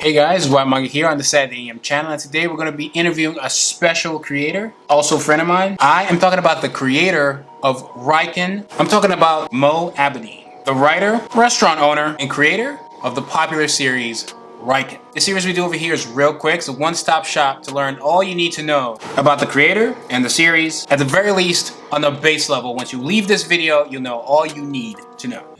Hey guys, Whyt Manga here on the Saturday AM channel, and today we're going to be interviewing a special creator, also a friend of mine. I am talking about the creator of Raiiken. I'm talking about Mo Abedin, the writer, restaurant owner, and creator of the popular series Raiiken. The series we do over here is real quick. It's a one-stop shop to learn all you need to know about the creator and the series. At the very least, on the base level, once you leave this video, you'll know all you need to know.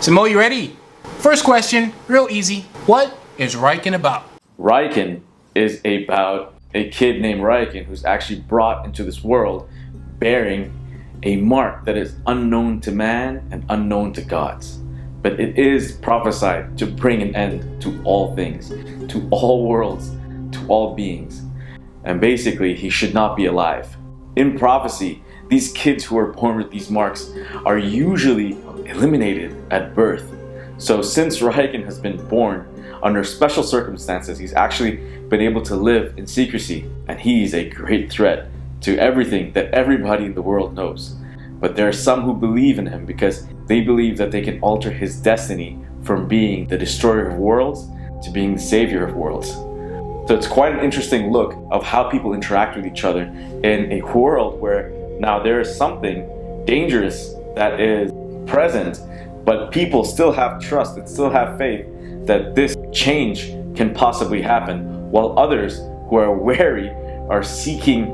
So Mo, you ready? First question, real easy. What is Raiiken about? Raiiken is about a kid named Raiiken who's actually brought into this world bearing a mark that is unknown to man and unknown to gods. But it is prophesied to bring an end to all things, to all worlds, to all beings. And basically, he should not be alive. In prophecy, these kids who are born with these marks are usually eliminated at birth. So since Raiiken has been born under special circumstances, he's actually been able to live in secrecy, and he's a great threat to everything that everybody in the world knows. But there are some who believe in him because they believe that they can alter his destiny from being the destroyer of worlds to being the savior of worlds. So it's quite an interesting look of how people interact with each other in a world where now there is something dangerous that is present, but people still have trust and still have faith that this change can possibly happen, while others who are wary are seeking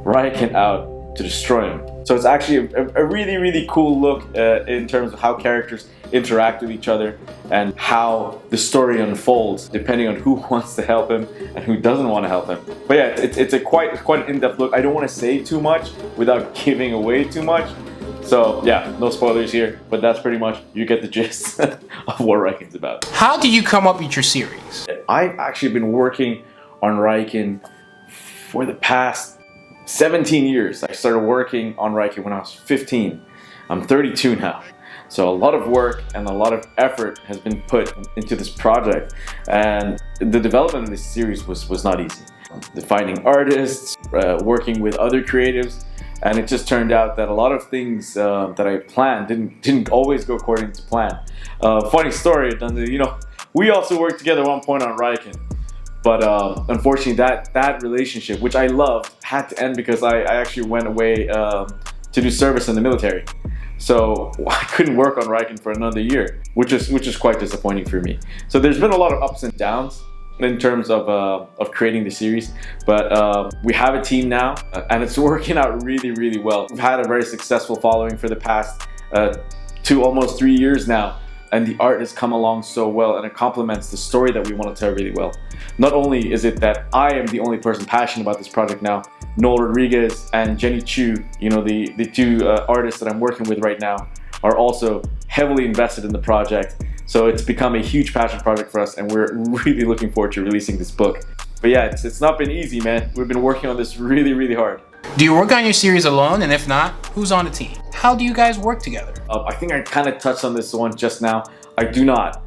Raiiken out to destroy him. So it's actually a really cool look in terms of how characters interact with each other and how the story unfolds depending on who wants to help him and who doesn't want to help him. But yeah, it's quite an in-depth look. I don't want to say too much without giving away too much. So yeah, no spoilers here, but that's pretty much, you get the gist of what Raiiken's about. How did you come up with your series? I've actually been working on Raiiken for the past 17 years. I started working on Raiiken when I was 15. I'm 32 now. So a lot of work and a lot of effort has been put into this project. And the development of this series was not easy. Finding artists, working with other creatives, and it just turned out that a lot of things that I planned didn't always go according to plan. Funny story, you know, we also worked together at one point on Raiiken. But unfortunately, that relationship, which I loved, had to end because I actually went away to do service in the military. So I couldn't work on Raiiken for another year, which is quite disappointing for me. So there's been a lot of ups and downs in terms of creating the series, but we have a team now, and it's working out really well. We've had a very successful following for the past almost 3 years now. And the art has come along so well, and it complements the story that we want to tell really well. Not only is it that I am the only person passionate about this project now, Noel Rodriguez and Jenny Chu, you know, the two artists that I'm working with right now, are also heavily invested in the project. So it's become a huge passion project for us, and we're really looking forward to releasing this book. But yeah, it's not been easy, man. We've been working on this really hard. Do you work on your series alone? And if not, who's on the team? How do you guys work together? I think I kind of touched on this one just now. I do not.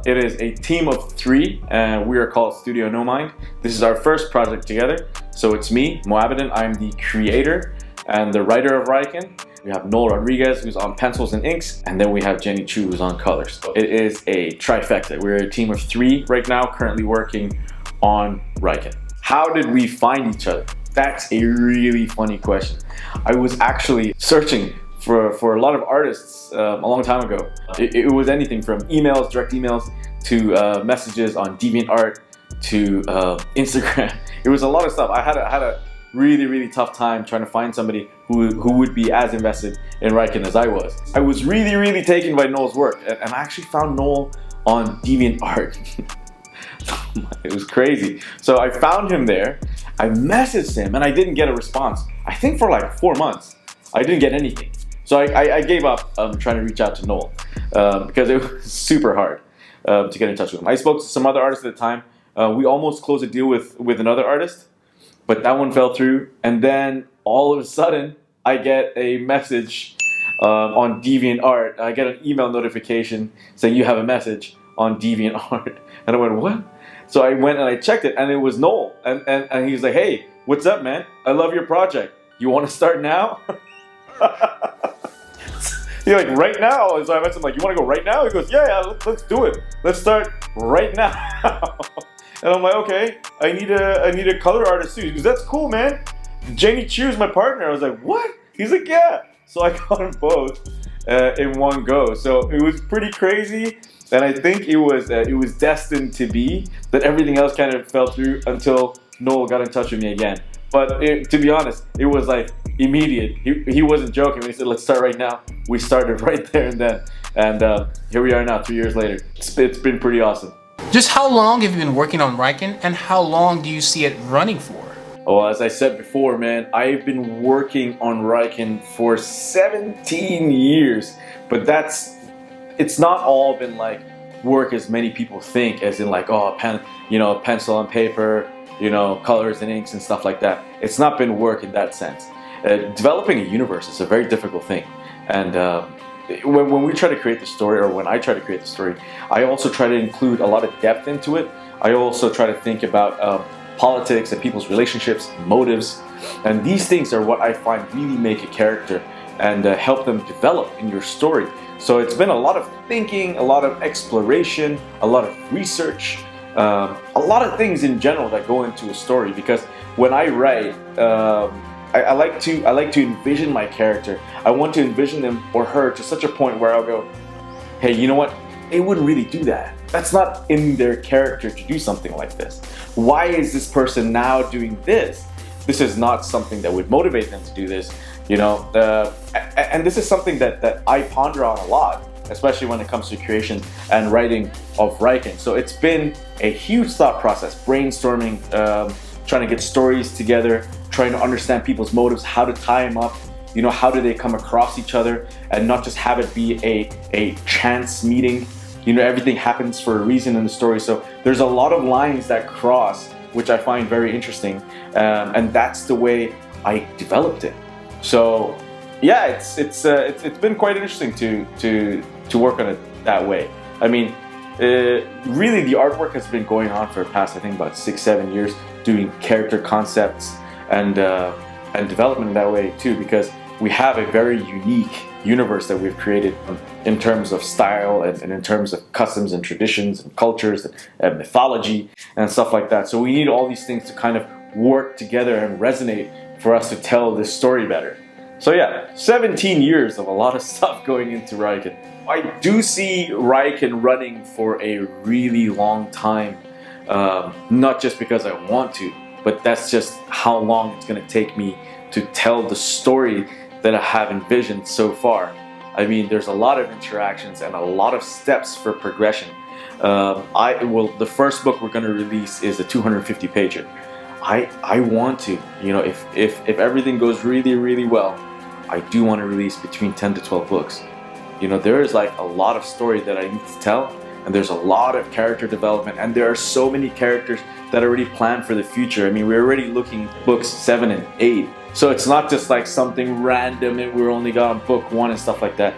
It is a team of 3, and we are called Studio No Mind. This is our first project together. So it's me, Mo Abedin. I'm the creator and the writer of Raiiken. We have Noel Rodriguez, who's on pencils and inks, and then we have Jenny Chu, who's on colors. So it is a trifecta. We're a team of 3 right now, currently working on Raiiken. How did we find each other? That's a really funny question. I was actually searching for a lot of artists a long time ago. It was anything from emails, direct emails, to messages on DeviantArt, to Instagram. It was a lot of stuff. I had a really tough time trying to find somebody who would be as invested in Raiiken as I was. I was really taken by Noel's work, and I actually found Noel on DeviantArt. It was crazy. So I found him there, I messaged him, and I didn't get a response. I think for like 4 months, I didn't get anything. So I gave up trying to reach out to Noel because it was super hard to get in touch with him. I spoke to some other artists at the time. We almost closed a deal with another artist, but that one fell through. And then all of a sudden, I get a message on DeviantArt. I get an email notification saying you have a message on DeviantArt. And I went, what? So I went and I checked it, and it was Noel. And he was like, hey, what's up, man? I love your project. You want to start now? He like, right now? So I asked him like, you want to go right now? He goes, yeah, let's do it. Let's start right now. And I'm like, okay, I need a color artist too. He goes, that's cool, man. Jenny Chu's my partner. I was like, what? He's like, yeah. So I got them both in one go. So it was pretty crazy. And I think it was destined to be that everything else kind of fell through until Noel got in touch with me again. But to be honest, it was like immediate. He wasn't joking when he said, let's start right now. We started right there and then. And here we are now, 3 years later. It's been pretty awesome. Just how long have you been working on Raiiken, and how long do you see it running for? Well, as I said before, man, I've been working on Raiiken for 17 years. But it's not all been like work as many people think, as in like, oh, pencil and paper, colors and inks and stuff like that. It's not been work in that sense. Developing a universe is a very difficult thing. And when we try to create the story, or when I try to create the story, I also try to include a lot of depth into it. I also try to think about politics and people's relationships, motives, and these things are what I find really make a character and help them develop in your story. So it's been a lot of thinking, a lot of exploration, a lot of research, a lot of things in general that go into a story. Because when I write, I like to envision my character. I want to envision him or her to such a point where I'll go, hey, you know what? They wouldn't really do that. That's not in their character to do something like this. Why is this person now doing this? This is not something that would motivate them to do this, and this is something that I ponder on a lot, especially when it comes to creation and writing of Raiiken. So it's been a huge thought process, brainstorming, trying to get stories together, trying to understand people's motives, how to tie them up, how do they come across each other, and not just have it be a chance meeting. Everything happens for a reason in the story. So there's a lot of lines that cross, which I find very interesting, and that's the way I developed it. So yeah, it's been quite interesting to work on it that way. I mean, really the artwork has been going on for the past, I think, about 6-7 years, doing character concepts and development in that way too, because we have a very unique universe that we've created in terms of style and in terms of customs and traditions and cultures and mythology and stuff like that. So we need all these things to kind of work together and resonate for us to tell this story better. So yeah, 17 years of a lot of stuff going into Raiiken. I do see Raiiken running for a really long time, not just because I want to, but that's just how long it's going to take me to tell the story that I have envisioned so far. I mean, there's a lot of interactions and a lot of steps for progression. The first book we're going to release is a 250 pager. I want to, if everything goes really, really well, I do want to release between 10 to 12 books. There is like a lot of story that I need to tell, and there's a lot of character development, and there are so many characters that are already planned for the future. I mean, we're already looking books 7 and 8. So it's not just like something random and we're only got on book 1 and stuff like that.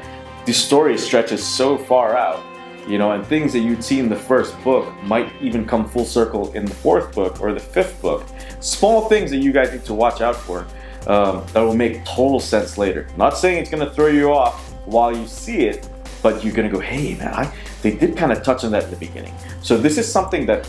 The story stretches so far out, and things that you'd see in the first book might even come full circle in the 4th book or the 5th book. Small things that you guys need to watch out for that will make total sense later. Not saying it's going to throw you off while you see it, but you're going to go, hey man, they did kind of touch on that in the beginning. So this is something that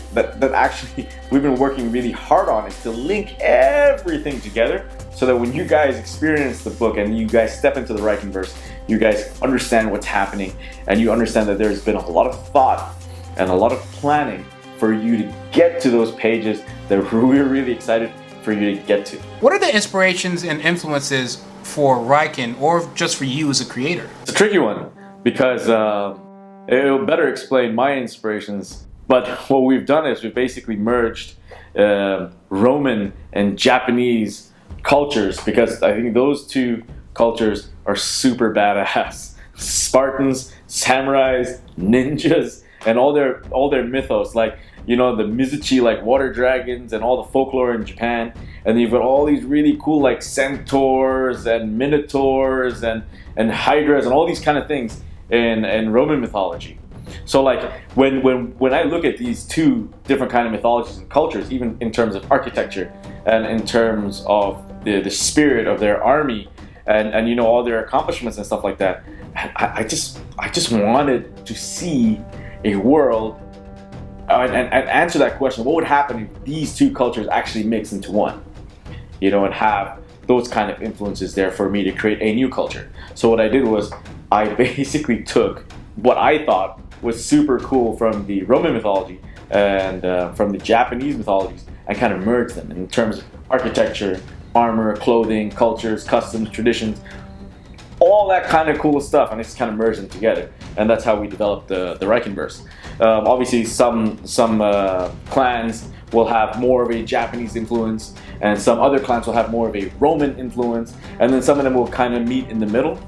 actually we've been working really hard on, is to link everything together so that when you guys experience the book and you guys step into the Raiikenverse, you guys understand what's happening, and you understand that there's been a lot of thought and a lot of planning for you to get to those pages that we're really excited for you to get to. What are the inspirations and influences for Raiiken, or just for you as a creator? It's a tricky one, because it'll better explain my inspirations. But what we've done is we've basically merged Roman and Japanese cultures, because I think those two cultures are super badass. Spartans, samurais, ninjas, and all their mythos, like the Mizuchi, like water dragons, and all the folklore in Japan. And then you've got all these really cool like centaurs and minotaurs and hydras and all these kind of things in Roman mythology. So like when I look at these two different kind of mythologies and cultures, even in terms of architecture and in terms of the spirit of their army and you know, all their accomplishments and stuff like that. And I just wanted to see a world and answer that question: what would happen if these two cultures actually mix into one? You know, and have those kind of influences there for me to create a new culture. So what I did was I basically took what I thought was super cool from the Roman mythology and from the Japanese mythologies, and kind of merged them in terms of architecture, armor, clothing, cultures, customs, traditions, all that kind of cool stuff, and I just kind of merged them together. And that's how we developed the Raiiken-verse. Obviously, some clans will have more of a Japanese influence, and some other clans will have more of a Roman influence, and then some of them will kind of meet in the middle.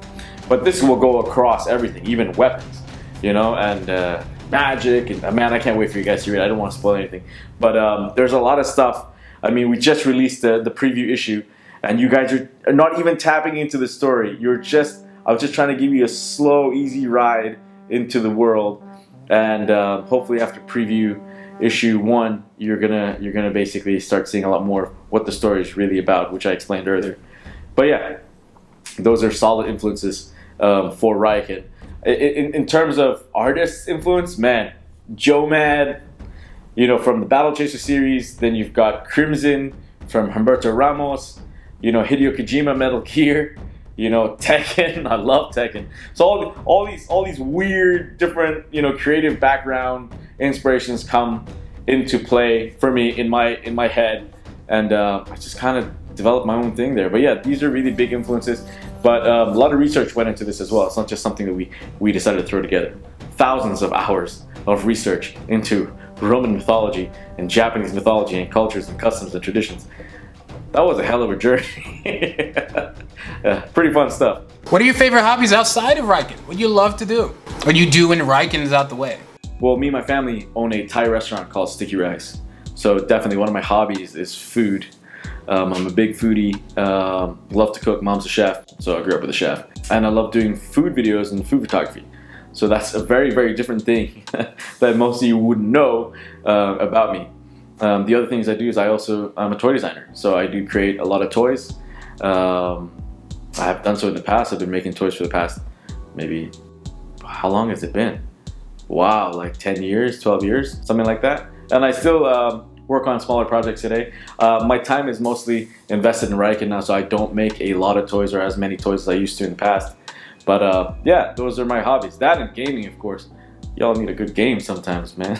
But this will go across everything, even weapons, you know, and magic. And man, I can't wait for you guys to read it. I don't want to spoil anything, but there's a lot of stuff. I mean, we just released the preview issue, and you guys are not even tapping into the story. I was just trying to give you a slow, easy ride into the world, and hopefully after preview issue 1, you're gonna basically start seeing a lot more of what the story is really about, which I explained earlier. But yeah, those are solid influences for Raiiken. In terms of artists' influence, man, Joe Mad, you know, from the Battle Chaser series. Then you've got Crimson from Humberto Ramos. You know, Hideo Kojima, Metal Gear. You know, Tekken. I love Tekken. So all these weird, different, you know, creative background inspirations come into play for me in my head, and I just kind of developed my own thing there. But yeah, these are really big influences. But a lot of research went into this as well. It's not just something that we decided to throw together. Thousands of hours of research into Roman mythology and Japanese mythology and cultures and customs and traditions. That was a hell of a journey. Yeah, pretty fun stuff. What are your favorite hobbies outside of Raiiken? What do you love to do? What do you do when Raiiken is out the way? Well, me and my family own a Thai restaurant called Sticky Rice. So definitely one of my hobbies is food. I'm a big foodie, love to cook. Mom's a chef, so I grew up with a chef. And I love doing food videos and food photography. So that's a very, very different thing that most of you wouldn't know about me. The other things I do is I'm a toy designer. So I do create a lot of toys. I have done so in the past. I've been making toys for the past, maybe, how long has it been? Wow, like 10 years, 12 years, something like that. And I still work on smaller projects today. My time is mostly invested in Raiiken now, so I don't make a lot of toys or as many toys as I used to in the past. But yeah, those are my hobbies. That and gaming, of course. Y'all need a good game sometimes, man.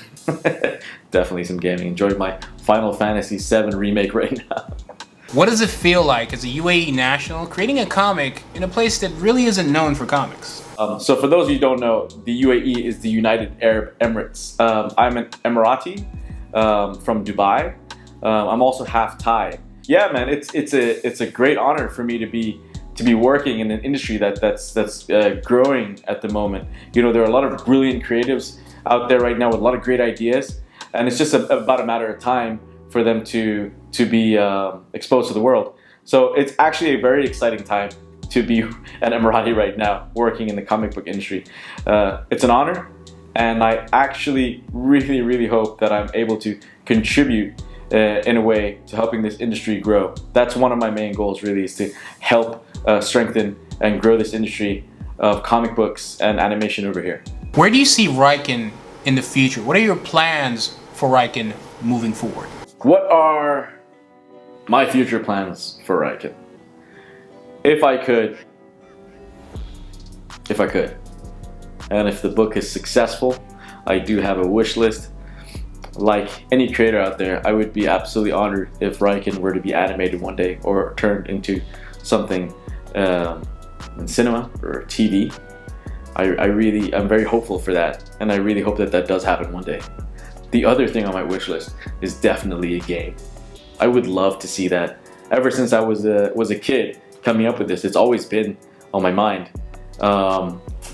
Definitely some gaming. Enjoy my Final Fantasy VII remake right now. What does it feel like as a UAE National creating a comic in a place that really isn't known for comics? So for those of you who don't know, the UAE is the United Arab Emirates. I'm an Emirati from Dubai. I'm also half Thai. Yeah, man, it's a great honor for me to be working in an industry that's growing at the moment. You know, there are a lot of brilliant creatives out there right now with a lot of great ideas, and it's just about a matter of time for them to be exposed to the world. So it's actually a very exciting time to be an Emirati right now, working in the comic book industry. It's an honor, and I actually really, really hope that I'm able to contribute in a way to helping this industry grow. That's one of my main goals, really, is to help strengthen and grow this industry of comic books and animation over here. Where do you see Raiiken in the future? What are your plans for Raiiken moving forward? What are my future plans for Raiiken? If I could, and if the book is successful, I do have a wish list. Like any creator out there, I would be absolutely honored if Raiiken were to be animated one day or turned into something in cinema or TV. I'm very hopeful for that, and I really hope that does happen one day. The other thing on my wish list is definitely a game. I would love to see that. Ever since I was a kid coming up with this, it's always been on my mind.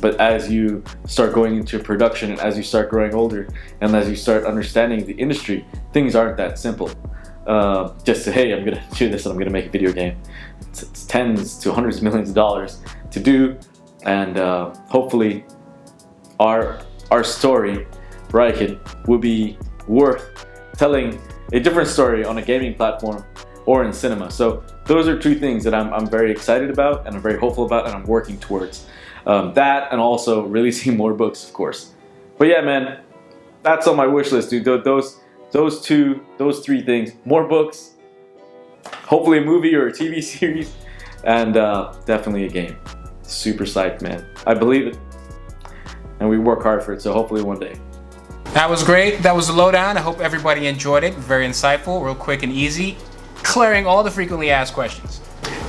But as you start going into production, and as you start growing older, and as you start understanding the industry, things aren't that simple. Just say, hey, I'm gonna do this and I'm gonna make a video game. It's tens to hundreds of millions of dollars to do, and hopefully our story, Raiiken, will be worth telling a different story on a gaming platform or in cinema. So those are two things that I'm very excited about and I'm very hopeful about and I'm working towards. That and also releasing more books, of course. But yeah, man, that's on my wish list, dude. Those three things: more books, hopefully a movie or a TV series, and definitely a game. Super psyched, man. I believe it, and we work hard for it. So hopefully one day. That was great. That was the lowdown. I hope everybody enjoyed it. Very insightful, real quick and easy, clearing all the frequently asked questions.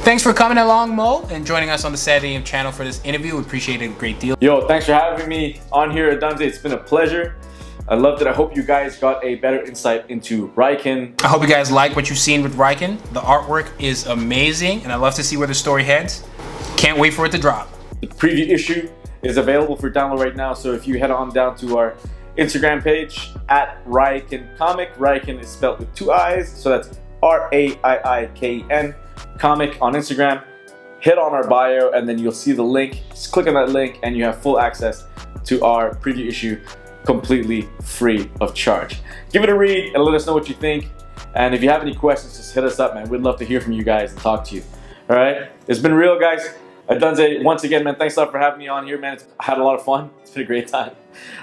Thanks for coming along, Mo, and joining us on the Saturday AM channel for this interview. We appreciate it a great deal. Yo, thanks for having me on here at Dunze. It's been a pleasure. I loved it. I hope you guys got a better insight into Raiiken. I hope you guys like what you've seen with Raiiken. The artwork is amazing, and I love to see where the story heads. Can't wait for it to drop. The preview issue is available for download right now, so if you head on down to our Instagram page at Raiiken Comic. Raiiken is spelled with 2 I's, so that's R-A-I-I-K-N. Comic on Instagram. Hit on our bio and then you'll see the link. Just click on that link and you have full access to our preview issue completely free of charge. Give it a read and let us know what you think. And if you have any questions, just hit us up, man. We'd love to hear from you guys and talk to you. All right? It's been real, guys. Dunze, once again, man, thanks a lot for having me on here, man. I had a lot of fun. It's been a great time.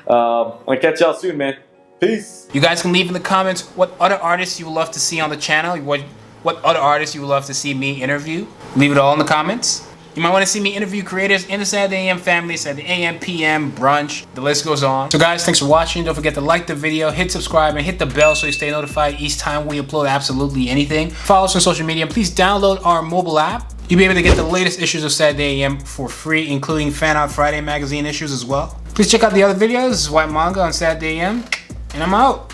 I'll catch y'all soon, man. Peace. You guys can leave in the comments what other artists you would love to see on the channel, what other artists you would love to see me interview. Leave it all in the comments. You might want to see me interview creators in the Saturday AM family, Saturday AM, PM, Brunch, the list goes on. So guys, thanks for watching. Don't forget to like the video, hit subscribe, and hit the bell so you stay notified each time we upload absolutely anything. Follow us on social media. Please download our mobile app. You'll be able to get the latest issues of Saturday AM for free, including Fan Out Friday magazine issues as well. Please check out the other videos. This is Whyt Manga on Saturday AM, and I'm out.